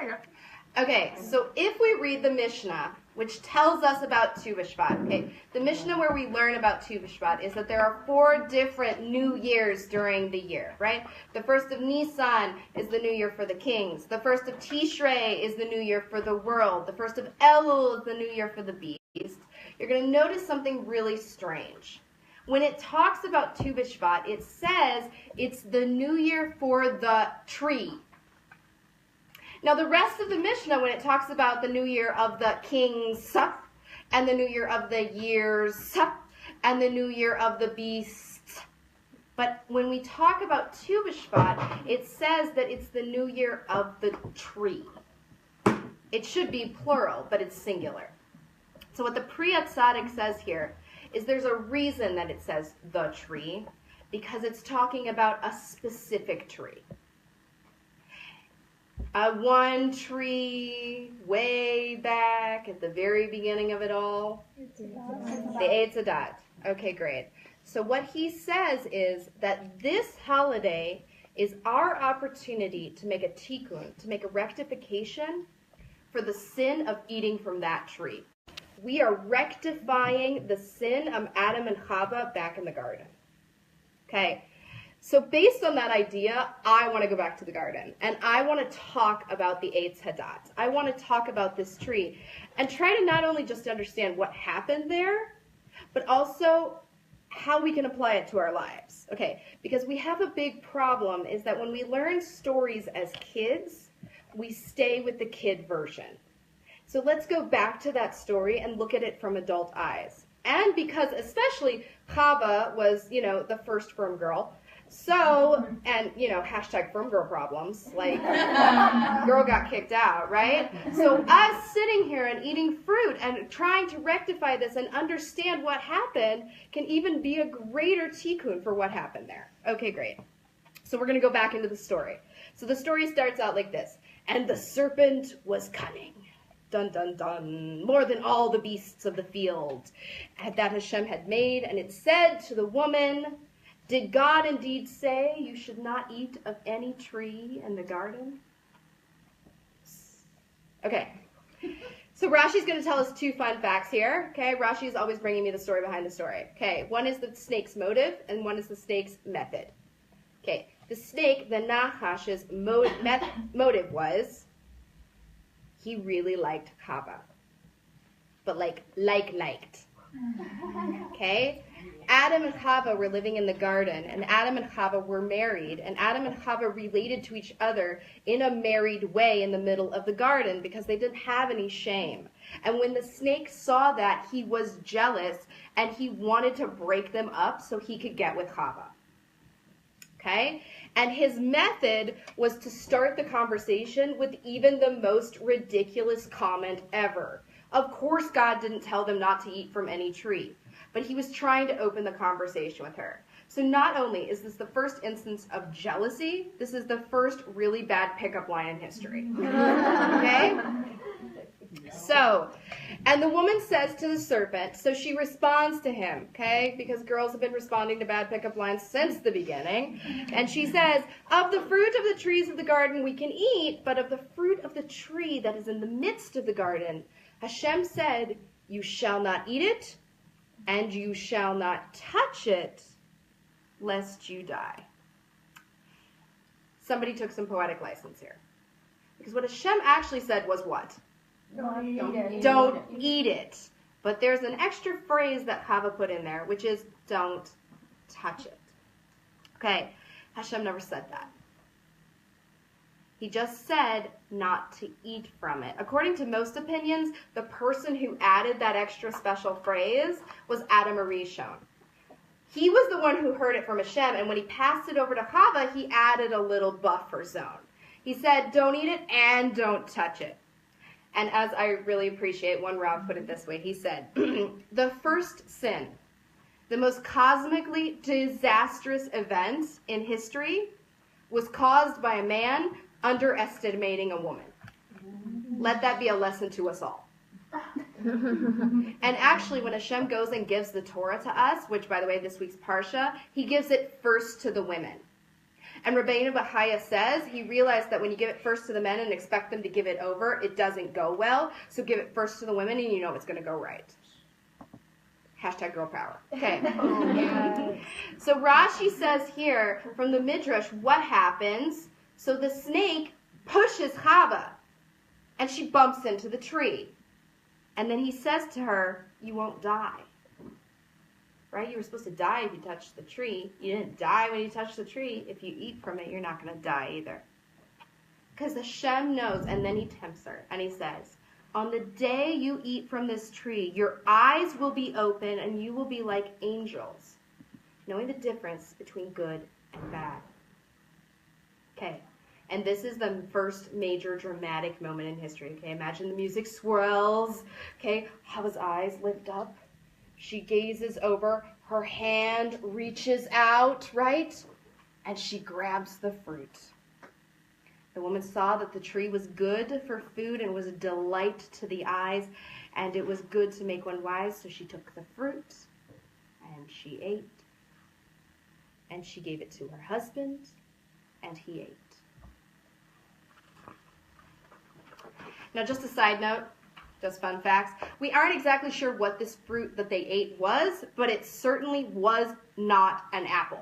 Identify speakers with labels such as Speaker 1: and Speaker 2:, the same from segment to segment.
Speaker 1: There you go.
Speaker 2: Okay, so if we read the Mishnah, which tells us about Tu B'Shvat, okay, the Mishnah where we learn about Tu B'Shvat is that there are 4 different new years during the year, right? The first of Nisan is the new year for the kings. The first of Tishrei is the new year for the world. The first of Elul is the new year for the beast. You're going to notice something really strange. When it talks about Tu B'Shvat, it says it's the new year for the tree. Now, the rest of the Mishnah, when it talks about the new year of the kings, and the new year of the years, and the new year of the beasts, but when we talk about Tu B'Shvat, it says that it's the new year of the tree. It should be plural, but it's singular. So what the Pri Tzaddik says here is there's a reason that it says the tree, because it's talking about a specific tree. One tree way back at the very beginning of it all. The Eitz Hadat. Okay, great. So what he says is that this holiday is our opportunity to make a tikkun, to make a rectification for the sin of eating from that tree. We are rectifying the sin of Adam and Chava back in the garden. Okay. So based on that idea, I want to go back to the garden, and I want to talk about the Eitz Hadat. I want to talk about this tree, and try to not only just understand what happened there, but also how we can apply it to our lives. Okay, because we have a big problem is that when we learn stories as kids, we stay with the kid version. So let's go back to that story and look at it from adult eyes. And because especially Chava was, the first firm girl, so, and, hashtag firm girl problems, like, girl got kicked out, right? So us sitting here and eating fruit and trying to rectify this and understand what happened can even be a greater tikkun for what happened there. Okay, great. So we're going to go back into the story. So the story starts out like this. And the serpent was cunning. Dun, dun, dun. More than all the beasts of the field that Hashem had made. And it said to the woman, did God indeed say you should not eat of any tree in the garden? Okay. So Rashi's going to tell us 2 fun facts here. Okay, Rashi is always bringing me the story behind the story. Okay, one is the snake's motive, and one is the snake's method. Okay, the snake, the Nachash's motive was he really liked Chava, but liked. Okay? Adam and Chava were living in the garden, and Adam and Chava were married, and Adam and Chava related to each other in a married way in the middle of the garden because they didn't have any shame. And when the snake saw that, he was jealous, and he wanted to break them up so he could get with Chava. Okay? And his method was to start the conversation with even the most ridiculous comment ever. Of course, God didn't tell them not to eat from any tree, but he was trying to open the conversation with her. So not only is this the first instance of jealousy, this is the first really bad pickup line in history. Okay? So, and the woman says to the serpent, so she responds to him, okay? Because girls have been responding to bad pickup lines since the beginning. And she says, of the fruit of the trees of the garden we can eat, but of the fruit of the tree that is in the midst of the garden, Hashem said, you shall not eat it, and you shall not touch it, lest you die. Somebody took some poetic license here. Because what Hashem actually said was what? Don't eat it. But there's an extra phrase that Chava put in there, which is don't touch it. Okay, Hashem never said that. He just said not to eat from it. According to most opinions, the person who added that extra special phrase was Adam Arishon. He was the one who heard it from Hashem, and when he passed it over to Chava, he added a little buffer zone. He said, don't eat it and don't touch it. And as I really appreciate, one Rav put it this way, he said, the first sin, the most cosmically disastrous event in history, was caused by a man underestimating a woman. Let that be a lesson to us all. And actually, when Hashem goes and gives the Torah to us, which, by the way, this week's Parsha, he gives it first to the women. And Rabbeinu Bahaya says he realized that when you give it first to the men and expect them to give it over, it doesn't go well. So give it first to the women and you know it's going to go right. Hashtag girl power. Okay. So Rashi says here from the Midrash what happens. So the snake pushes Chava and she bumps into the tree. And then he says to her, you won't die. Right? You were supposed to die if you touched the tree. You didn't die when you touched the tree. If you eat from it, you're not going to die either. Because Hashem knows. And then he tempts her. And he says, on the day you eat from this tree, your eyes will be open and you will be like angels, knowing the difference between good and bad. Okay. And this is the first major dramatic moment in history. Okay. Imagine the music swirls. Okay. Hava's eyes lift up. She gazes over, her hand reaches out, right? And she grabs the fruit. The woman saw that the tree was good for food and was a delight to the eyes, and it was good to make one wise, so she took the fruit, and she ate. And she gave it to her husband, and he ate. Now, just a side note. Just fun facts. We aren't exactly sure what this fruit that they ate was, but it certainly was not an apple.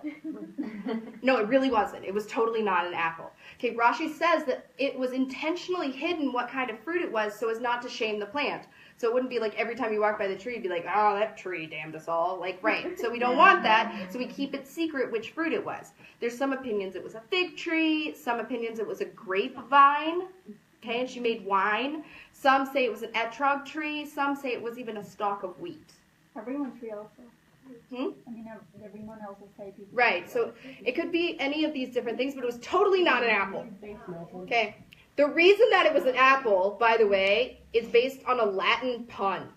Speaker 2: No, it really wasn't. It was totally not an apple. Okay, Rashi says that it was intentionally hidden what kind of fruit it was so as not to shame the plant. So it wouldn't be like every time you walk by the tree, you'd be like, oh, that tree damned us all. Like, right. So we don't want that, so we keep it secret which fruit it was. There's some opinions it was a fig tree, some opinions it was a grapevine. Okay, and she made wine. Some say it was an etrog tree. Some say it was even a stalk of wheat.
Speaker 1: Everyone tree also. I mean, everyone else will say people.
Speaker 2: Right, so it could be any of these different things, but it was totally not an apple. Okay, the reason that it was an apple, by the way, is based on a Latin pun.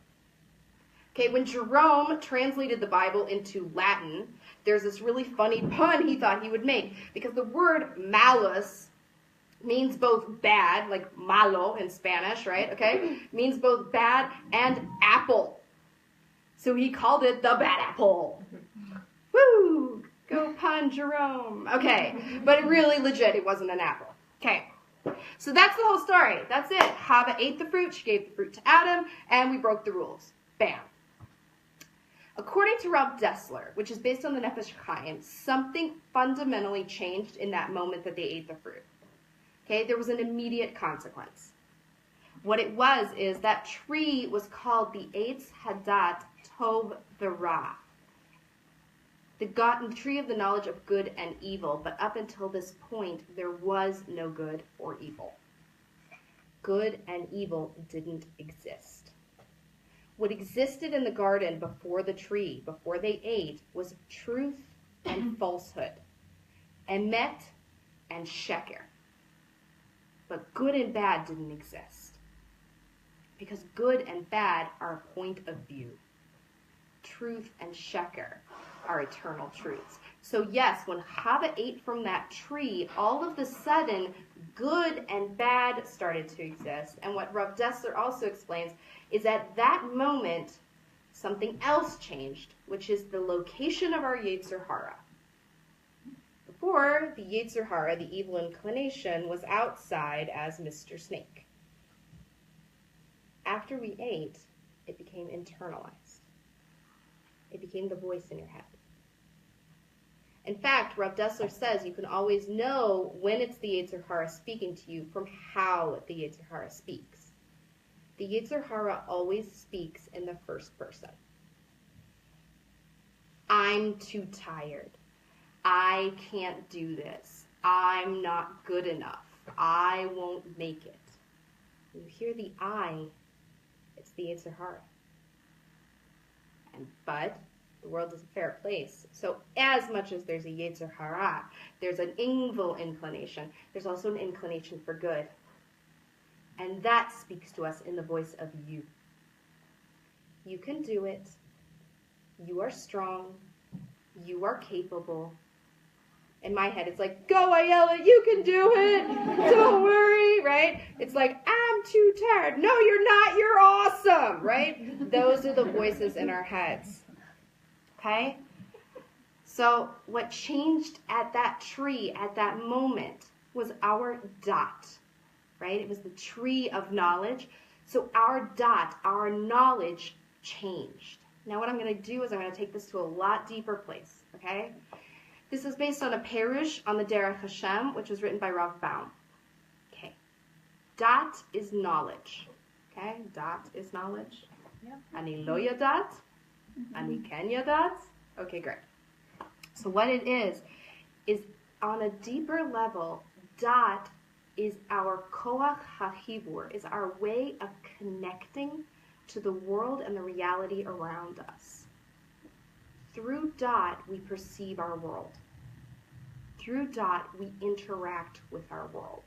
Speaker 2: Okay, when Jerome translated the Bible into Latin, there's this really funny pun he thought he would make, because the word malice means both bad, like malo in Spanish, right? Okay? Means both bad and apple. So he called it the bad apple. Woo! Go pun, Jerome. Okay. But it really legit, it wasn't an apple. Okay. So that's the whole story. That's it. Hava ate the fruit, she gave the fruit to Adam, and we broke the rules. Bam. According to Rav Dessler, which is based on the Nefesh Chaim, something fundamentally changed in that moment that they ate the fruit. Okay, there was an immediate consequence. What it was is that tree was called the Eitz Hadat Tov V'Ra, the tree of the knowledge of good and evil. But up until this point, there was no good or evil. Good and evil didn't exist. What existed in the garden before the tree, before they ate, was truth and falsehood, emet and sheker. But good and bad didn't exist. Because good and bad are a point of view. Truth and sheker are eternal truths. So yes, when Chava ate from that tree, all of a sudden, good and bad started to exist. And what Rav Dessler also explains is at that moment, something else changed, which is the location of our Yetzer Hara. Before, the Yetzer Hara, the evil inclination, was outside as Mr. Snake. After we ate, it became internalized. It became the voice in your head. In fact, Rav Dessler says you can always know when it's the Yetzer Hara speaking to you from how the Yetzer Hara speaks. The Yetzer Hara always speaks in the first person. I'm too tired. I can't do this. I'm not good enough. I won't make it. When you hear the I, it's the Yetzer Hara. But the world is a fair place. So as much as there's a Yetzer Hara, there's an evil inclination. There's also an inclination for good. And that speaks to us in the voice of you. You can do it. You are strong. You are capable. In my head, it's like, go, Ayala, you can do it. Don't worry, right? It's like, I'm too tired. No, you're not. You're awesome, right? Those are the voices in our heads. Okay? So what changed at that tree at that moment was our dot, right? It was the tree of knowledge. So our dot, our knowledge changed. Now what I'm going to do is I'm going to take this to a lot deeper place, okay? This is based on a Perush on the Derech Hashem, which was written by Rav Baum. Okay. Dot is knowledge. Okay? Dot is knowledge.
Speaker 1: Yeah.
Speaker 2: Ani lo yadat. Ani ken yadat. Okay, great. So what it is on a deeper level, dot is our koach hachibur, is our way of connecting to the world and the reality around us. Through dot, we perceive our world. Through dot, we interact with our world.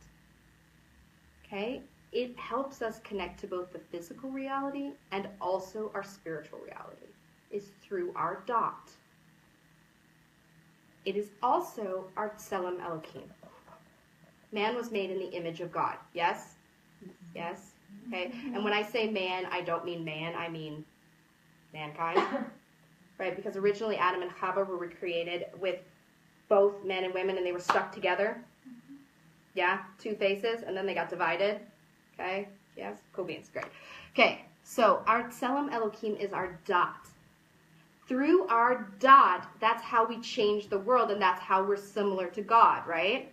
Speaker 2: Okay? It helps us connect to both the physical reality and also our spiritual reality. Is through our dot. It is also our Tselem Elohim. Man was made in the image of God. Yes? Yes? Okay? And when I say man, I don't mean man, I mean mankind. Right? Because originally Adam and Chava were created with both men and women and they were stuck together. Yeah? Two faces, and then they got divided. Okay? Yes? Cool beans. Great. Okay, so our Tselem Elohim is our dot. Through our dot, that's how we change the world, and that's how we're similar to God, right?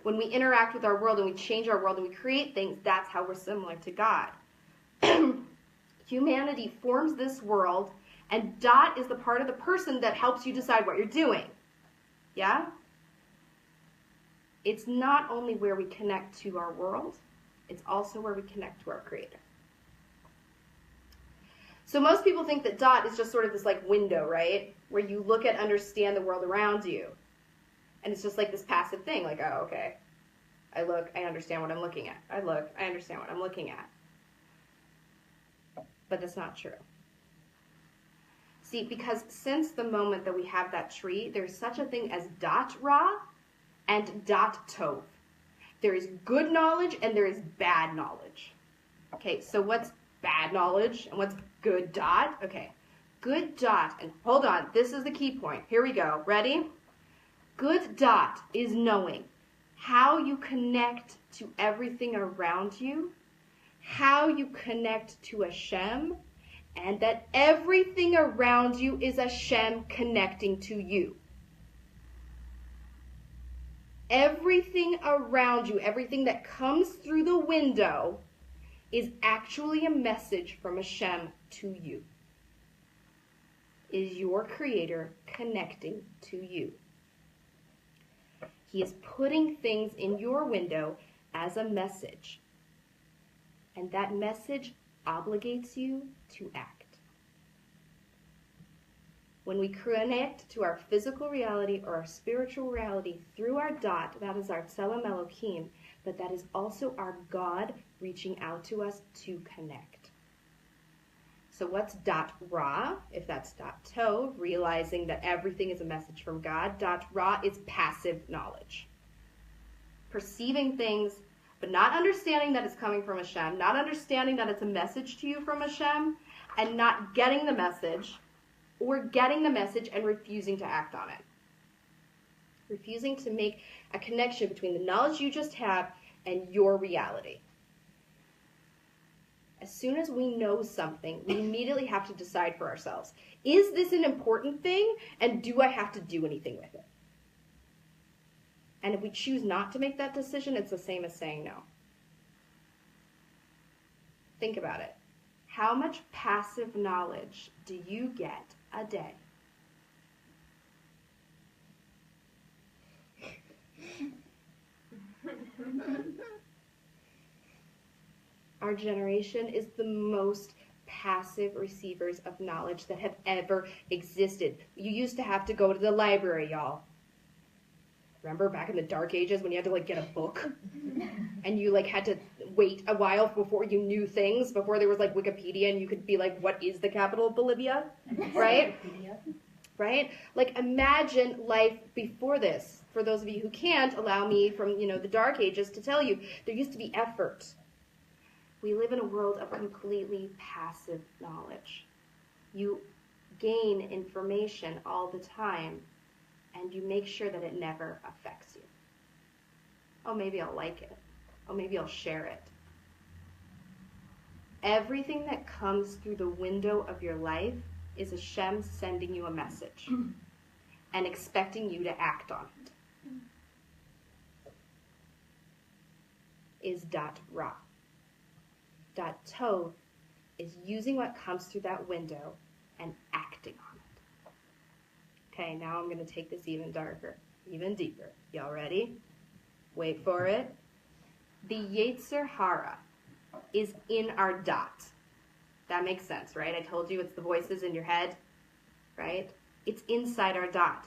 Speaker 2: When we interact with our world and we change our world and we create things, that's how we're similar to God. Humanity forms this world, and dot is the part of the person that helps you decide what you're doing. Yeah? It's not only where we connect to our world, it's also where we connect to our Creator. So most people think that dot is just sort of this like window, right? Where you look at, understand the world around you. And it's just like this passive thing, like, oh, okay. I look, I understand what I'm looking at. I look, I understand what I'm looking at. But that's not true. See, because since the moment that we have that tree, there's such a thing as dot ra and dot tov. There is good knowledge and there is bad knowledge. Okay, so what's bad knowledge and what's good dot? Okay, good dot, and hold on, this is the key point. Here we go. Ready? Good dot is knowing how you connect to everything around you, how you connect to Hashem, and that everything around you is Hashem connecting to you. Everything around you, everything that comes through the window is actually a message from Hashem to you. Is your Creator connecting to you? He is putting things in your window as a message. And that message obligates you to act. When we connect to our physical reality or our spiritual reality through our dot, that is our Tselem Elohim, but that is also our God reaching out to us to connect. So what's dot ra? If that's dot tov, realizing that everything is a message from God. Dot ra is passive knowledge. Perceiving things, but not understanding that it's coming from Hashem, not understanding that it's a message to you from Hashem, and not getting the message, or getting the message and refusing to act on it. Refusing to make a connection between the knowledge you just have and your reality. As soon as we know something, we immediately have to decide for ourselves. Is this an important thing, and do I have to do anything with it? And if we choose not to make that decision, it's the same as saying no. Think about it. How much passive knowledge do you get a day? Our generation is the most passive receivers of knowledge that have ever existed. You used to have to go to the library, y'all. Remember back in the dark ages when you had to like get a book and you like had to wait a while before you knew things, before there was like Wikipedia and you could be like, what is the capital of Bolivia? Right? Right? Like imagine life before this. For those of you who can't, allow me from, the dark ages to tell you, there used to be effort. We live in a world of completely passive knowledge. You gain information all the time, and you make sure that it never affects you. Oh, maybe I'll like it. Oh, maybe I'll share it. Everything that comes through the window of your life is Hashem sending you a message and expecting you to act on it. Is dat ra. Dat tov is using what comes through that window and acting on it. Okay, now I'm going to take this even darker, even deeper. Y'all ready? Wait for it. The Yetzer Hara is in our dot. That makes sense, right? I told you it's the voices in your head, right? It's inside our dot.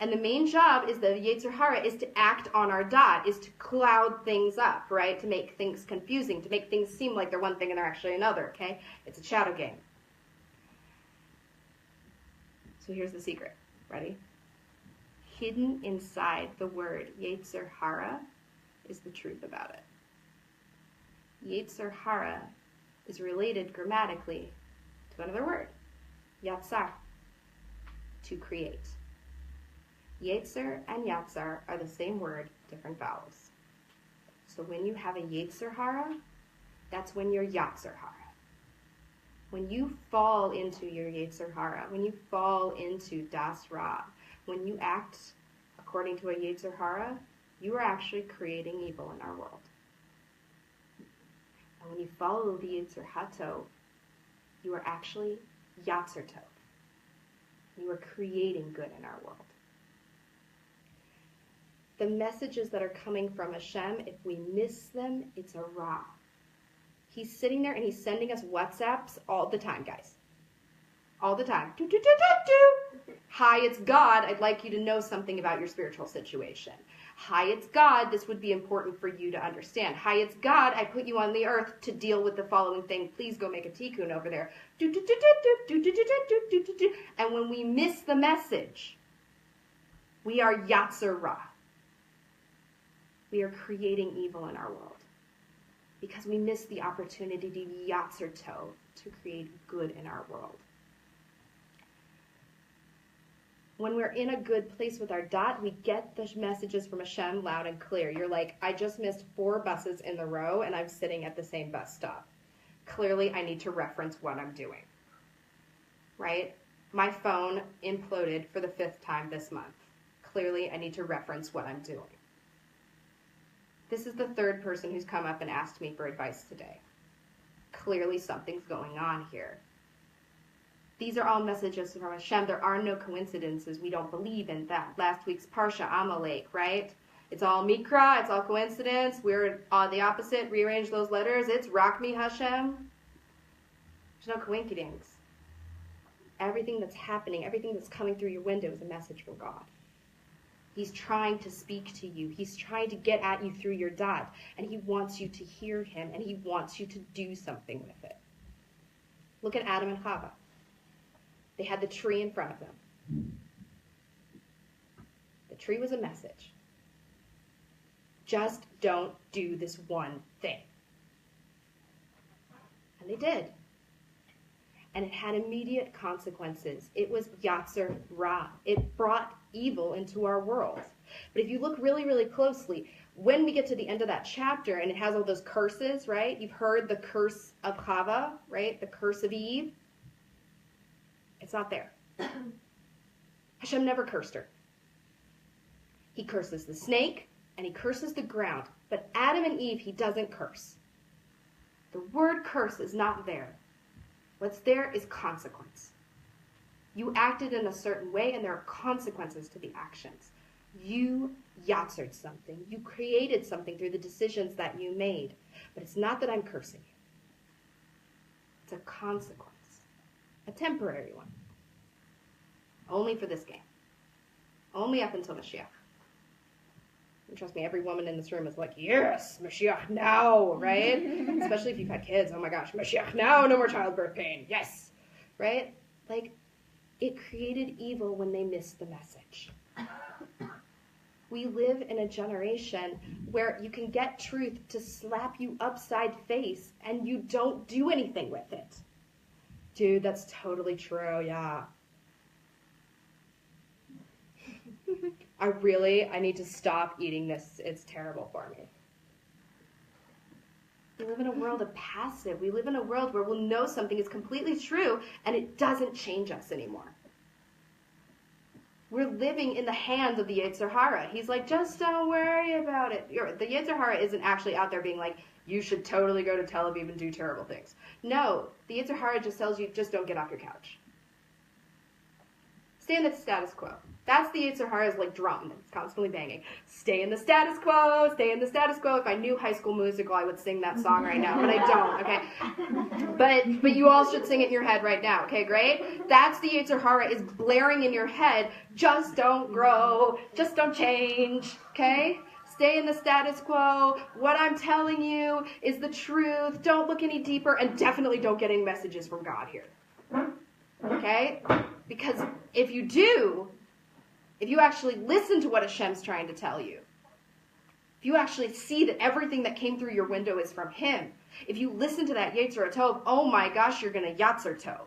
Speaker 2: And the main job is the Yetzer Hara is to act on our dot, is to cloud things up, right? To make things confusing, to make things seem like they're one thing and they're actually another, okay? It's a shadow game. So here's the secret. Ready? Hidden inside the word Yetzer Hara is the truth about it. Yetzer Hara is related grammatically to another word, Yatzar, to create. Yetzer and Yatzar are the same word, different vowels. So when you have a Yetzer Hara, that's when you're Yatzar Hara. When you fall into your Yetzer Hara, when you fall into Das Ra, when you act according to a Yetzer Hara, you are actually creating evil in our world. And when you follow the Yetzer HaTov, you are actually Yatzar Tov. You are creating good in our world. The messages that are coming from Hashem, if we miss them, it's a Ra. He's sitting there and he's sending us WhatsApps all the time, guys. All the time. Do, do, do, do, do. Hi, it's God. I'd like you to know something about your spiritual situation. Hi, it's God. This would be important for you to understand. Hi, it's God. I put you on the earth to deal with the following thing. Please go make a tikkun over there. Do, do, do, do, do, do, do, do, do, do, do. And when we miss the message, we are Yatzar Ra. We are creating evil in our world because we miss the opportunity to Yatzar Tov, to create good in our world. When we're in a good place with our dot, we get the messages from Hashem loud and clear. You're like, I just missed 4 buses in the row and I'm sitting at the same bus stop. Clearly, I need to reference what I'm doing, right? My phone imploded for the 5th time this month. Clearly, I need to reference what I'm doing. This is the 3rd person who's come up and asked me for advice today. Clearly, something's going on here. These are all messages from Hashem. There are no coincidences. We don't believe in that. Last week's Parsha, Amalek, right? It's all Mikra. It's all coincidence. We're the opposite. Rearrange those letters. It's Rak Mi Hashem. There's no coincidence. Everything that's happening, everything that's coming through your window is a message from God. He's trying to speak to you. He's trying to get at you through your dot. And he wants you to hear him. And he wants you to do something with it. Look at Adam and Chava. They had the tree in front of them. The tree was a message. Just don't do this one thing. And they did. And it had immediate consequences. It was Yatzar Ra. It brought evil into our world. But if you look really, really closely, when we get to the end of that chapter, and it has all those curses, right? You've heard the curse of Chava, right? The curse of Eve. It's not there. Hashem never cursed her. He curses the snake, and he curses the ground. But Adam and Eve, he doesn't curse. The word curse is not there. What's there is consequence. You acted in a certain way, and there are consequences to the actions. You yatzered something. You created something through the decisions that you made. But it's not that I'm cursing you. It's a consequence. A temporary one. Only for this game. Only up until Mashiach. And trust me, every woman in this room is like, yes, Mashiach now, right? Especially if you've had kids. Oh my gosh, Mashiach now, no more childbirth pain. Yes, right? Like, it created evil when they missed the message. We live in a generation where you can get truth to slap you upside face and you don't do anything with it. Dude, that's totally true, yeah. I need to stop eating this. It's terrible for me. We live in a world of passive. We live in a world where we'll know something is completely true and it doesn't change us anymore. We're living in the hands of the Yetzer Hara. He's like, just don't worry about it. The Yetzer Hara isn't actually out there being like, you should totally go to Tel Aviv and do terrible things. No, the Yetzer Hara just tells you, just don't get off your couch. Stay in the status quo. That's the Yetzer Hara's like drum that's constantly banging. Stay in the status quo, stay in the status quo. If I knew High School Musical, I would sing that song right now, but I don't, okay? But you all should sing it in your head right now, okay, great? That's the Yetzer Hara is blaring in your head, just don't grow, just don't change, okay? Stay in the status quo. What I'm telling you is the truth. Don't look any deeper, and definitely don't get any messages from God here, okay? Because if you do, if you actually listen to what Hashem's trying to tell you, if you actually see that everything that came through your window is from Him, if you listen to that Yetzer Tov, oh my gosh, you're going to Yatzer Tov.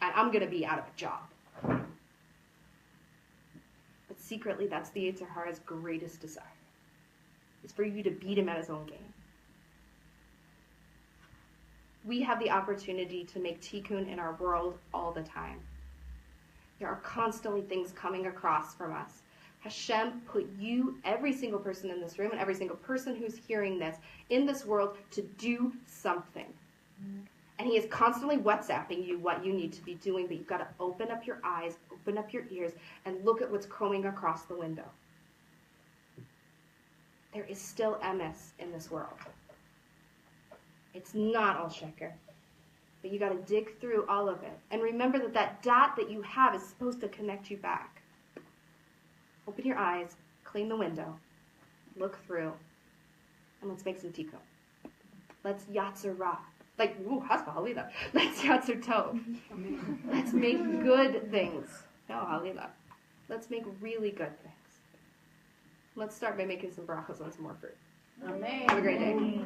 Speaker 2: And I'm going to be out of a job. But secretly, that's the Yetzer Hara's greatest desire. It's for you to beat him at his own game. We have the opportunity to make tikkun in our world all the time. There are constantly things coming across from us. Hashem put you, every single person in this room, and every single person who's hearing this, in this world to do something. And He is constantly WhatsApping you what you need to be doing, but you've got to open up your eyes, open up your ears, and look at what's coming across the window. There is still emes in this world. It's not all sheker. But you got to dig through all of it. And remember that that dot that you have is supposed to connect you back. Open your eyes, clean the window, look through, and let's make some tikkun. Let's Yatzer Ra. Like, ooh, Hasba Halila. Let's Yatzer Tov. Let's make good things. No, Halila. Let's make really good things. Let's start by making some brachas on some more fruit.
Speaker 1: Amen.
Speaker 2: Have a great day.